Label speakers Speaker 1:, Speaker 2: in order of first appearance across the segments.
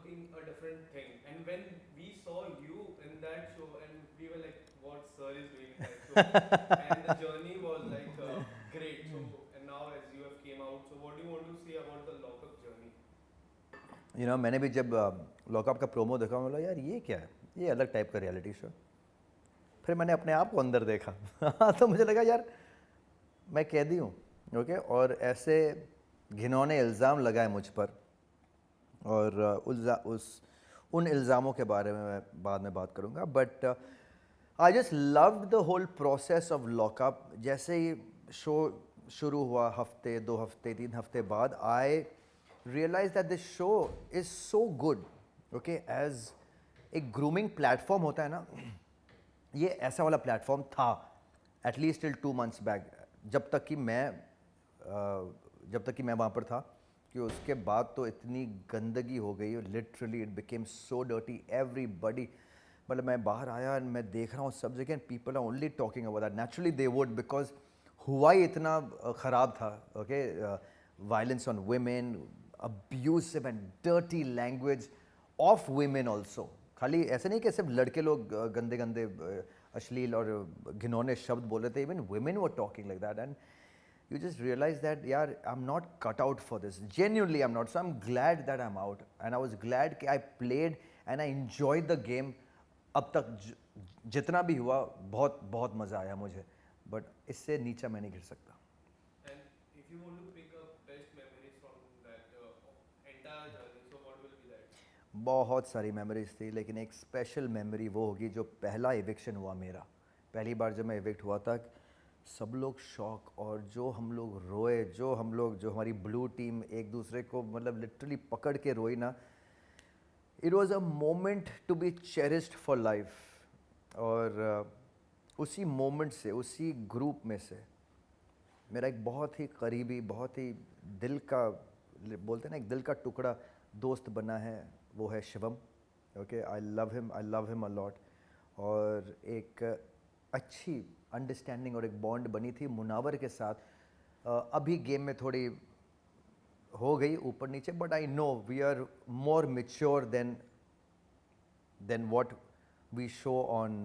Speaker 1: looking a different thing. And when we saw you in that show, and we were like, what sir is doing in that show? And the journey was like great. So, and now as you have came out, so what do you want to say about the lockup journey?
Speaker 2: मैंने भी जब lockup का promo देखा, मैं बोला यार ये क्या है, ये अलग टाइप का रियलिटी शो। फिर मैंने अपने आप को अंदर देखा तो मुझे लगा यार मैं कैदी हूँ, ओके, और ऐसे घिनौने इल्ज़ाम लगाए मुझ पर, और उन इल्ज़ामों के बारे में मैं बाद में बात करूँगा। But I just loved the whole process of lockup. जैसे ही शो शुरू हुआ, हफ्ते 2 हफ्ते 3 हफ्ते बाद, I realize that this show is so good, okay, as एक ग्रूमिंग प्लेटफॉर्म होता है ना, ये ऐसा वाला प्लेटफॉर्म था एटलीस्ट टिल 2 months बैक, जब तक कि मैं वहाँ पर था। कि उसके बाद तो इतनी गंदगी हो गई, literally it became so dirty, everybody, मतलब मैं बाहर आया और मैं देख रहा हूँ सब जगह people are only talking about that. Naturally they would, because हुआ ही इतना ख़राब था, okay, violence on women, abusive and dirty language of women also. खाली ऐसे नहीं कि सिर्फ लड़के लोग गंदे गंदे अश्लील और घिनौने शब्द बोल रहे थे, even women were talking like that, and you just realize that yaar I'm not cut out for this, genuinely I'm not. So I'm glad that I'm out, and I was glad कि I played and I enjoyed the game। अब तक जितना भी हुआ बहुत बहुत मज़ा आया मुझे, बट इससे नीचे मैं नहीं गिर सकता।
Speaker 1: And if you want to pick up best memories from that entire journey, so what will be that?
Speaker 2: बहुत सारी मेमोरीज थी, लेकिन एक स्पेशल मेमोरी वो होगी जो पहला इविक्शन हुआ मेरा। पहली बार जब मैं इविक्ट हुआ था, सब लोग शॉक, और जो हम लोग रोए, जो हमारी ब्लू टीम एक दूसरे को मतलब लिटरली पकड़ के रोई ना, it was a moment to be cherished for life. और उसी मोमेंट से, उसी ग्रुप में से मेरा एक बहुत ही करीबी, बहुत ही दिल का, बोलते हैं ना, एक दिल का टुकड़ा दोस्त बना है, वो है Shivam, okay, I love him a lot. और एक अच्छी अंडरस्टैंडिंग और एक बॉन्ड बनी थी मुनावर के साथ। अभी गेम में थोड़ी हो गई ऊपर नीचे, but I know we are more mature than what we show on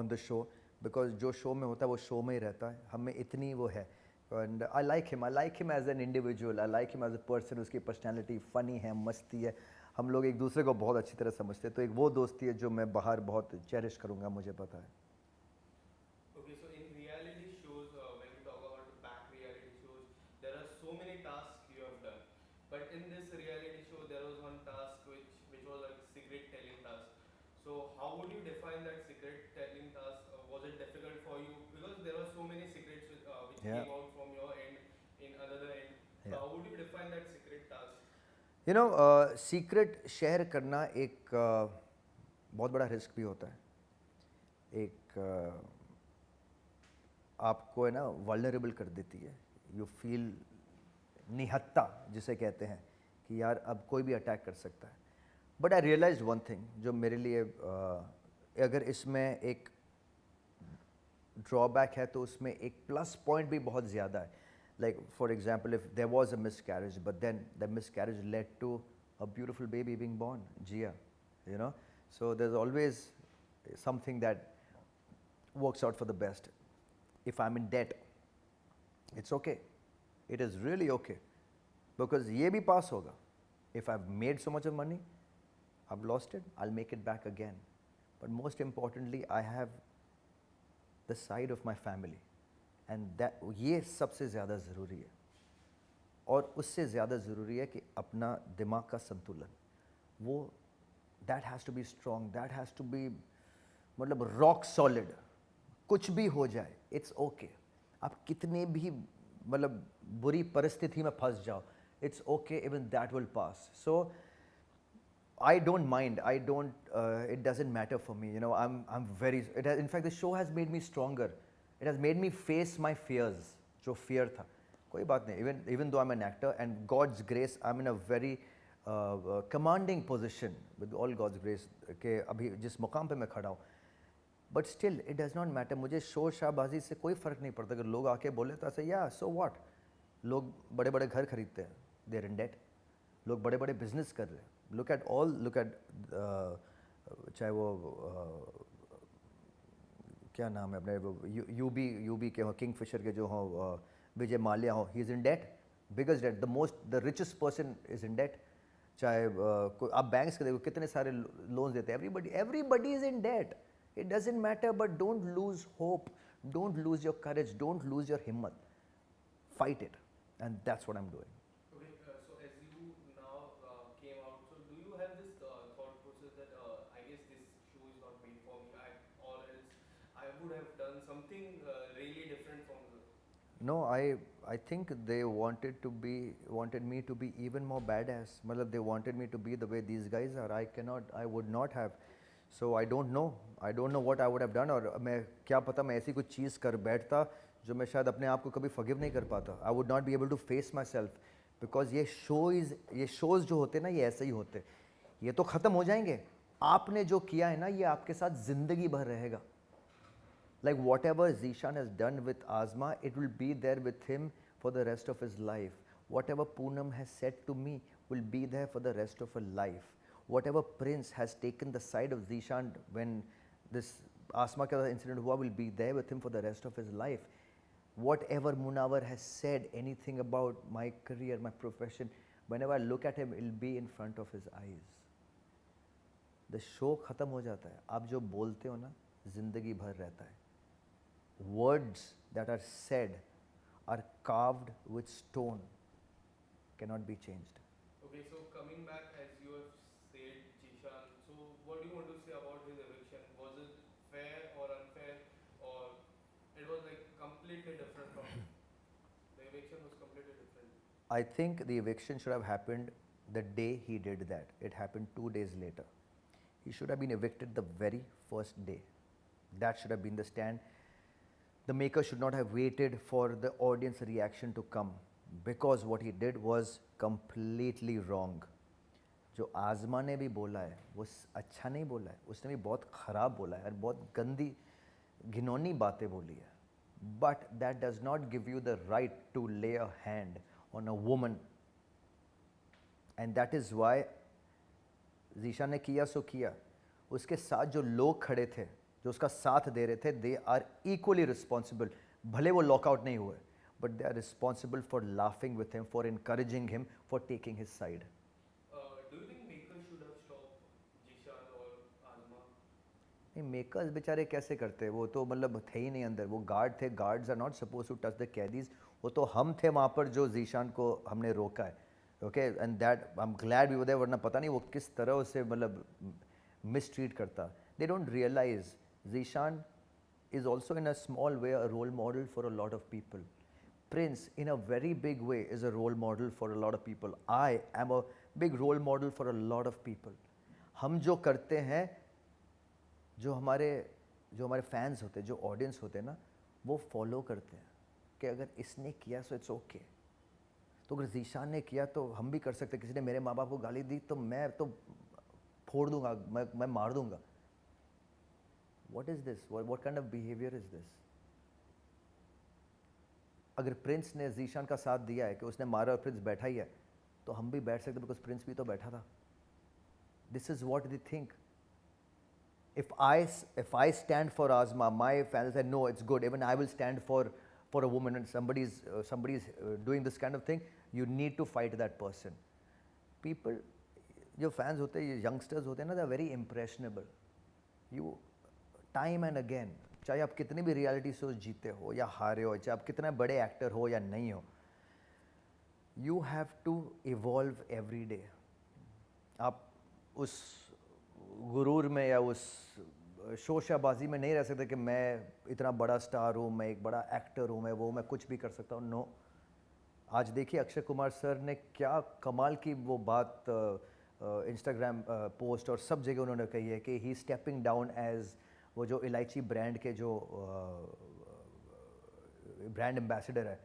Speaker 2: the show, because जो शो में होता है वो शो में ही रहता है, हमें इतनी वो है। And I like him as an individual, I like him as a person. उसकी पर्सनैलिटी फ़नी है, मस्ती है, हम लोग एक दूसरे को बहुत अच्छी तरह समझते हैं। तो एक वो दोस्ती है जो मैं बाहर बहुत चेरिश करूँगा, मुझे पता है।
Speaker 1: Okay, so in reality shows, when we talk about the back reality shows, there are so many tasks you have done. But in this reality show, there was one task which was a secret telling task. So how would you define that secret telling task? Was it difficult for you? Because there were so many secrets which
Speaker 2: Yeah.
Speaker 1: came out from your end, in another end. So
Speaker 2: Yeah.
Speaker 1: how would you define that secret task?
Speaker 2: Secret share करना एक बहुत बड़ा risk भी होता है। एक आपको है ना वल्नरेबल कर देती है, यू फील निहत्ता जिसे कहते हैं, कि यार अब कोई भी अटैक कर सकता है। But I realise one thing, जो मेरे लिए अगर इसमें एक ड्रॉबैक है तो उसमें एक प्लस पॉइंट भी बहुत ज़्यादा है। Like for example, if there was a miscarriage, but then the miscarriage led to a beautiful baby being born, Jiya, so there's always something that works out for the best. If I'm in debt, it's okay, it is really okay, because ये भी पास होगा। If I've made so much of money, I've lost it, I'll make it back again. But most importantly, I have the side of my family, and that ये सबसे ज़्यादा ज़रूरी है। और उससे ज़्यादा ज़रूरी है कि अपना दिमाग का संतुलन, वो that has to be strong, that has to be मतलब रॉक सॉलिड। कुछ भी हो जाए, इट्स ओके। आप कितने भी मतलब बुरी परिस्थिति में फंस जाओ, it's okay, even that will pass. So I don't mind. It doesn't matter for me. I'm very. In fact, the show has made me stronger. It has made me face my fears. जो fear था, कोई बात नहीं. Even though I'm an actor, and God's grace, I'm in a very commanding position with all God's grace. कि अभी जिस मुकाम पे मैं खड़ा हूँ, but still it does not matter. मुझे शोर शाहबाजी से कोई फ़र्क नहीं पड़ता। अगर लोग आके बोले तो ऐसे, या सो व्हाट, लोग बड़े बड़े घर खरीदते हैं, देयर इन डेट, लोग बड़े बड़े बिजनेस कर रहे हैं. लुक एट चाहे वो क्या नाम है अपने वो यूबी के हो, किंगफिशर के जो हो, विजय माल्या हो, he is in debt, biggest debt, the richest person is in debt. चाहे आप बैंक्स के देखो कितने सारे लोन्स देते हैं, everybody is in debt. It doesn't matter, but don't lose hope, don't lose your courage, don't lose your हिम्मत, fight it, and that's what I'm doing.
Speaker 1: Okay, so as you now came out, so do you have this thought process that I guess this show is not made for me, or else I would have done something really different from the.
Speaker 2: No, I think they wanted me to be even more badass. मतलब they wanted me to be the way these guys are. I would not have. So I don't know what I would have done. और मैं क्या पता मैं ऐसी कुछ चीज़ कर बैठता जो मैं शायद अपने आप को कभी फॉरगिव नहीं कर पाता. I would not be able to face myself, because ये शोज़ जो होते हैं ना, ये ऐसे ही होते. ये तो ख़त्म हो जाएंगे. आपने जो किया है ना, ये आपके साथ ज़िंदगी भर रहेगा. Like whatever Zishan has done with Azma, it will be there with him for the rest of his life. Whatever Poonam has said to me will be there for the rest of her life. Whatever Prince has taken the side of Zishan when this Asma ka incident hua will be there with him for the rest of his life. Whatever Munawar has said, anything about my career, my profession, whenever I look at him, it will be in front of his eyes. The show खत्म हो जाता है. आप जो बोलते हो ना, जिंदगी भर रहता है. Words that are said are carved with stone, cannot be changed.
Speaker 1: Okay, so coming back, as you have said, Jishan, so what do you want to say about his eviction? Was it fair or unfair, or it was like completely different from the eviction was completely different?
Speaker 2: I think the eviction should have happened the day he did that. It happened 2 days later. He should have been evicted the very first day. That should have been the stand. The maker should not have waited for the audience reaction to come, because what he did was completely wrong. जो आज़मा ने भी बोला है वो अच्छा नहीं बोला है, उसने भी बहुत ख़राब बोला है और बहुत गंदी घिनौनी बातें बोली है. But that does not give you the right to lay a hand on a woman, and that is why ज़ीशा ने किया सो किया. उसके साथ जो लोग खड़े थे, जो उसका साथ दे रहे थे, दे आर इक्वली रिस्पॉन्सिबल. भले वो लॉकआउट नहीं हुए, but they are responsible for laughing with him, for encouraging him, for taking his side.
Speaker 1: Do you think makers should have stopped Jishan or Azma?
Speaker 2: नहीं, मेकर्स बेचारे कैसे करते, वो तो मतलब थे ही नहीं अंदर, वो गार्ड थे. Guards are not suppose to touch the कैदीज. वो तो हम थे वहाँ पर जो ज़ीशान को हमने रोका है. Okay, and that I am glad we were there, वरना पता नहीं वो किस तरह उसे मतलब मिसट्रीट करता. They don't realise Zishan is also in a small way a role model for a lot of people. Prince in a very big way is a role model for a lot of people. I am a big role model for a lot of people. हम जो करते हैं, जो हमारे fans होते हैं, जो audience होते हैं ना, वो फॉलो करते हैं कि अगर इसने किया सो इट्स ओके. तो अगर ज़ीशान ने किया तो हम भी कर सकते. किसी ने मेरे माँ बाप को गाली दी तो मैं तो फोड़ दूंगा, मैं मार दूंगा. What is this? What kind of behavior is this? अगर प्रिंस ने ज़ीशान का साथ दिया है कि उसने मारा और प्रिंस बैठा ही है, तो हम भी बैठ सकते, बिकॉज प्रिंस भी तो बैठा था. This is what they think. If I stand for Azma, my fans say no, it's good. Even I will stand for a woman, and somebody's doing this kind of thing. You need to fight that person. People, जो fans होते हैं, ये youngsters होते हैं ना, they are very impressionable. You time and again, चाहे आप कितने भी रियलिटी शोज जीते हो या हारे हो, चाहे आप कितने बड़े एक्टर हो या नहीं हो, you have to evolve every day. आप उस गुरूर में या उस शोशाबाजी में नहीं रह सकते कि मैं इतना बड़ा स्टार हूँ, मैं एक बड़ा एक्टर हूँ, मैं कुछ भी कर सकता हूँ. नो. आज देखिए अक्षय कुमार सर ने क्या कमाल की वो बात इंस्टाग्राम पोस्ट और सब जगह उन्होंने कही है कि ही स्टेपिंग डाउन एज वो जो इलायची ब्रांड के जो ब्रांड एम्बेसडर है.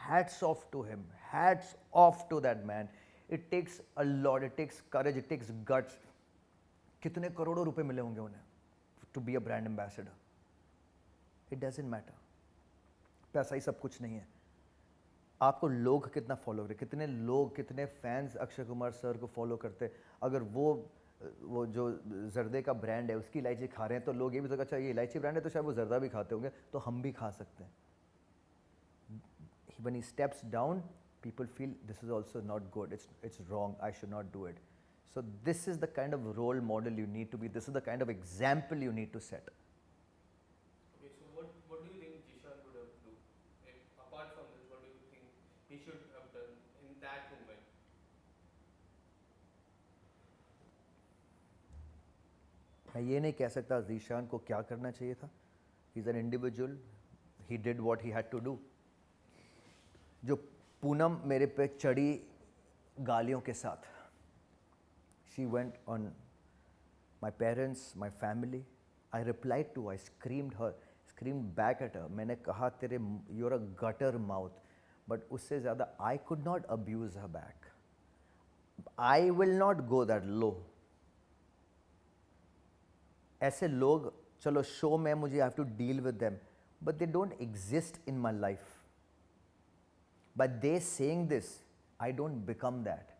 Speaker 2: Hats off to him, hats off to that man. It takes a lot, it takes courage, it takes guts. कितने करोड़ों रुपए मिले होंगे उन्हें to be a brand ambassador. It doesn't matter, पैसा ही सब कुछ नहीं है. आपको लोग कितना फॉलो करें, कितने लोग, कितने फैंस अक्षय कुमार सर को फॉलो करते। अगर वो जो जर्दे का ब्रांड है उसकी इलायची खा रहे हैं तो लोग ये भी सोचेंगे अच्छा ये इलायची ब्रांड है तो शायद वो जर्दा भी खाते होंगे तो हम भी खा सकते हैं। When he steps down, people feel this is also not good, it's wrong, I should not do it. So this is the kind of role model you need to be, this is the kind of example you need to set.
Speaker 1: Okay, so what do you think Jishan would have do? If, apart from this, what do you think he should have done in that moment?
Speaker 2: मैं ये नहीं कह सकता जीशान को क्या करना चाहिए था। He is an individual, he did what he had to do. जो पूनम मेरे पे चढ़ी गालियों के साथ, she went on my parents, my family, I replied to, I screamed back at her. मैंने कहा तेरे you're a gutter mouth, but उससे ज़्यादा I could not abuse her back. I will not go that low. ऐसे लोग चलो show में मुझे have to deal with them, but they don't exist in my life. By they saying this, I don't become that.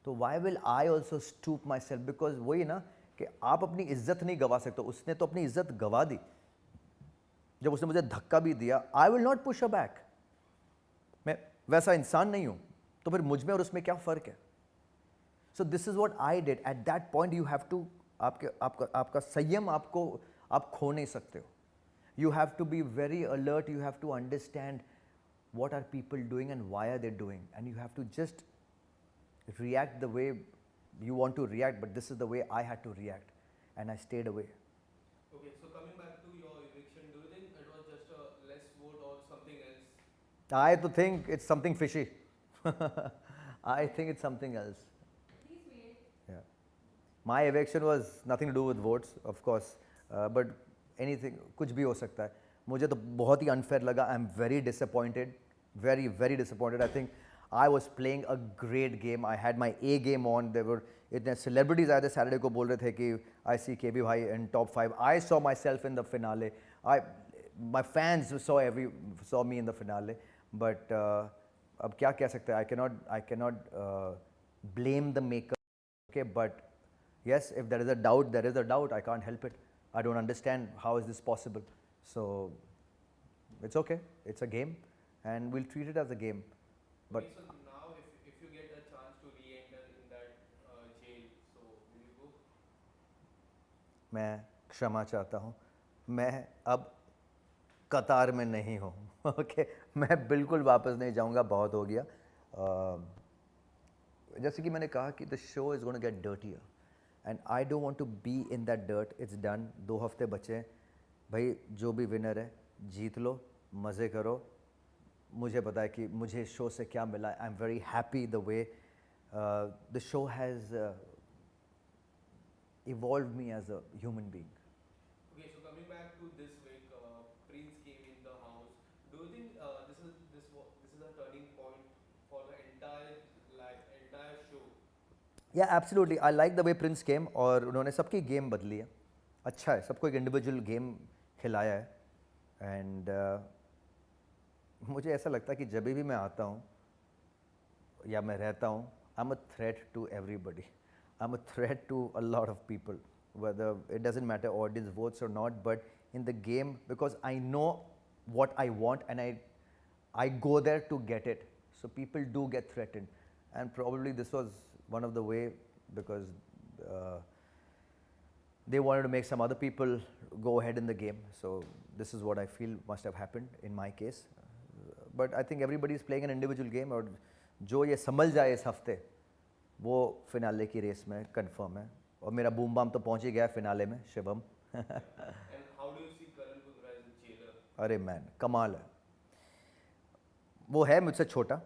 Speaker 2: तो why will I also stoop myself? Because वही ना कि आप अपनी इज्जत नहीं गवा सकते। उसने तो अपनी इज्जत गवा दी जब उसने मुझे धक्का भी दिया। I will not push her back. मैं वैसा इंसान नहीं हूँ, तो फिर मुझ में और उसमें क्या फ़र्क है? So this is what I did. At that point you have to आपका संयम आप खो नहीं सकते हो। You have to be very alert. You have to understand what are people doing and why are they doing, and you have to just react the way you want to react, but this is the way I had to react and I stayed away.
Speaker 1: Okay, so coming back to your eviction, do you think it was just a less vote or something else?
Speaker 2: I to think it's something fishy. I think it's something else. Yeah, my eviction was nothing to do with votes, of course, but anything, कुछ भी हो सकता है। मुझे तो बहुत ही unfair लगा। I'm very disappointed, very disappointed. I think I was playing a great game. I had my A game on. There were इतने celebrities आए थे Saturday को, बोल रहे थे कि I see KB भाई in top 5. I saw myself in the finale. My fans saw me in the finale. But अब क्या कह सकते हैं? I cannot blame the maker. Okay, but yes, if there is a doubt, there is a doubt. I can't help it. I don't understand how is this possible. So it's okay. It's a game, and we'll treat it as a game. But
Speaker 1: Okay, so now if you get a chance to re-enter in that jail, so will you go?
Speaker 2: मैं क्षमा चाहता हूँ। मैं अब कतार में नहीं हूँ। ओके, मैं बिल्कुल वापस नहीं जाऊँगा, बहुत हो गया। जैसे कि मैंने कहा कि the show is gonna get dirtier and I don't want to be in that dirt. It's done, 2 हफ्ते बचे हैं भाई। जो भी विनर है जीत लो, मज़े करो। मुझे पता है कि मुझे शो से क्या मिला। I am very happy the way the show has evolved me as a human being.
Speaker 1: Okay, so coming back to this week, Prince came in the house. Do you think this is a turning point for the entire show?
Speaker 2: Yeah, absolutely. I like the way Prince came और उन्होंने सबकी game बदली है। अच्छा है, सबको एक individual game खिलाया है। एंड मुझे ऐसा लगता है कि जब भी मैं आता हूँ या मैं रहता हूँ, I am a threat to everybody. I'm a threat to a lot of people, whether it doesn't matter audience votes or not, but in the game, because I know what I want and I go there to get it. So people do get threatened, and probably this was one of the way, because they wanted to make some other people go ahead in the game. So this is what I feel must have happened in my case. But I think everybody is playing an individual game, और जो ये संभल जाए इस हफ्ते वो finale की race में confirm है। और मेरा बूम बाम तो पहुंच ही गया फिनाले में, Shivam.
Speaker 1: And how do you see Karan Kundra as a jailer?
Speaker 2: अरे मैन, कमाल है। वो है मुझसे छोटा,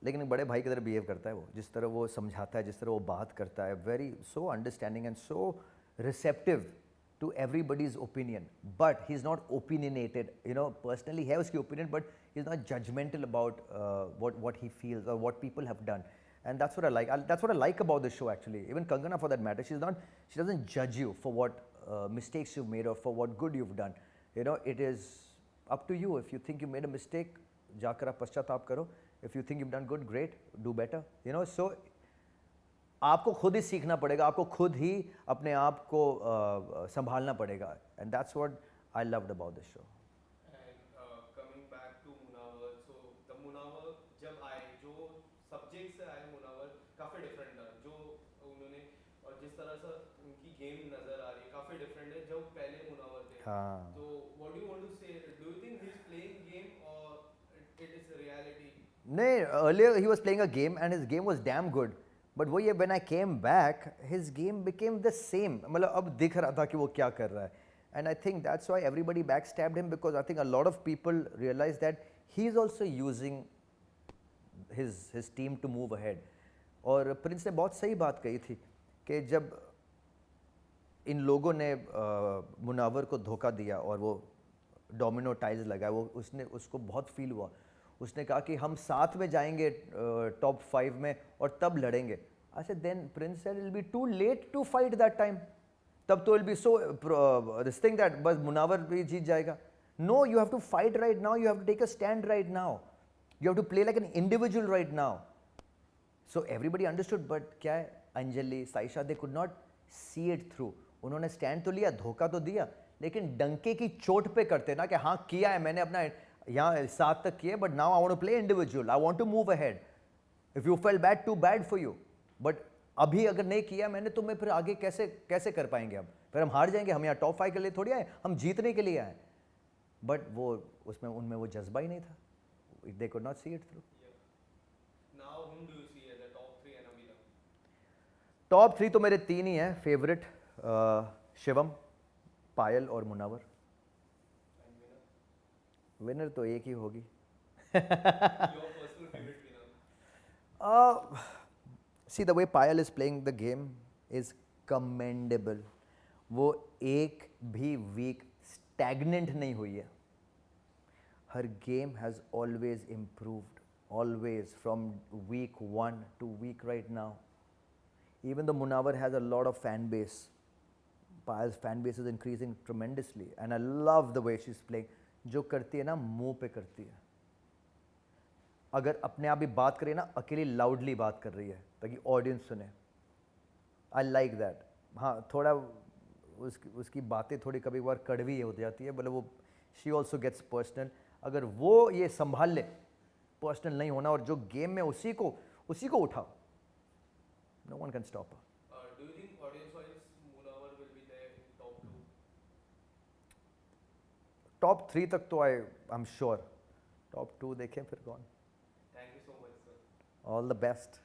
Speaker 2: लेकिन एक बड़े भाई की तरह बिहेव करता है वो। जिस तरह वो समझाता है, जिस तरह वो बात करता है, very so understanding and so receptive to everybody's opinion. But he is not opinionated, you know, personally है उसकी opinion, but he is not judgmental about what he feels or what people have done. And that's what I like. That's what I like about the show, actually. Even Kangana, for that matter, she doesn't judge you for what mistakes you've made or for what good you've done. You know, it is up to you. If you think you made a mistake, जाकर आप पश्चाताप करो. If you think you've done good, great, do better. You know, so आपको खुद ही सीखना पड़ेगा, आपको खुद ही अपने आप को संभालना पड़ेगा. And that's what I loved about this show.
Speaker 1: And coming back to Munawar, so the Munawar जब आए, जो subject से आए Munawar काफ़ी different था, जो उन्होंने और जिस तरह से उनकी game नज़र आ रही है काफ़ी different है जो पहले Munawar थे.
Speaker 2: हाँ.
Speaker 1: So what do you want to say? Do you think he's playing game or it is reality?
Speaker 2: नहीं, earlier he was playing a game and his game was damn good. But वही है, when I came back, his game became the same. मतलब अब दिख रहा था कि वो क्या कर रहा है. And I think that's why everybody backstabbed him, because I think a lot of people realized that he's also using his team to move ahead. और प्रिंस ने बहुत सही बात कही थी कि जब इन लोगों ने मुनावर को धोखा दिया और वो डोमिनो टाइल्स लगाया, वो उसको बहुत फील हुआ. उसने कहा कि हम साथ में जाएंगे टॉप 5 में और तब लड़ेंगे. I said then Prince said it will be too late to fight that time. तब तो will be so this thing that बस मुनावर भी जीत जाएगा. No, you have to fight right now, you have to take a stand right now, you have to play like an individual right now. So everybody understood. But क्या है, Anjali, Saisha, they could not see it through. उन्होंने stand तो लिया, धोखा तो दिया, लेकिन डंके की चोट पे करते ना कि हाँ किया है मैंने, अपना यहाँ 7 तक किए, but now I want to play individual, I want to move ahead. If you feel bad, too bad for you. But अभी अगर नहीं किया मैंने तो मैं फिर आगे कैसे कर पाएंगे? हम फिर हम हार जाएंगे. हम यहाँ टॉप 5 के लिए थोड़ी आए, हम जीतने के लिए आए. बट वो उनमें वो जज्बा ही नहीं था. दे could not see it through.
Speaker 1: Now whom do you see as the top 3 and Abhinav?
Speaker 2: Top 3 तो मेरे 3 ही हैं फेवरेट, शिवम, पायल और मुनावर.
Speaker 1: And winner?
Speaker 2: विनर तो एक ही होगी.
Speaker 1: Your personal favorite winner?
Speaker 2: See, the way Payal is playing the game is commendable. वो एक भी week stagnant नहीं हुई है. Her game has always improved, always, from week 1 to week right now. Even though Munawar has a lot of fan base, Payal's fan base is increasing tremendously, and I love the way she's playing. जो करती है ना, मुंह पे करती है. अगर अपने आप भी बात करे ना, अकेली लाउडली बात कर रही है ताकि ऑडियंस सुने. I like that. हाँ, थोड़ा उसकी बातें थोड़ी कभी बार कड़वी हो जाती है, मतलब वो शी ऑल्सो गेट्स पर्सनल. अगर वो ये संभाल ले, पर्सनल नहीं होना, और जो गेम में उसी को उठाओ, no one can stop.
Speaker 1: Do you think audience-wise Munawar will be there in top 2?
Speaker 2: Top 3 तक तो आई एम श्योर. टॉप 2 देखें फिर कौन.
Speaker 1: Thank you so much, sir.
Speaker 2: All the best.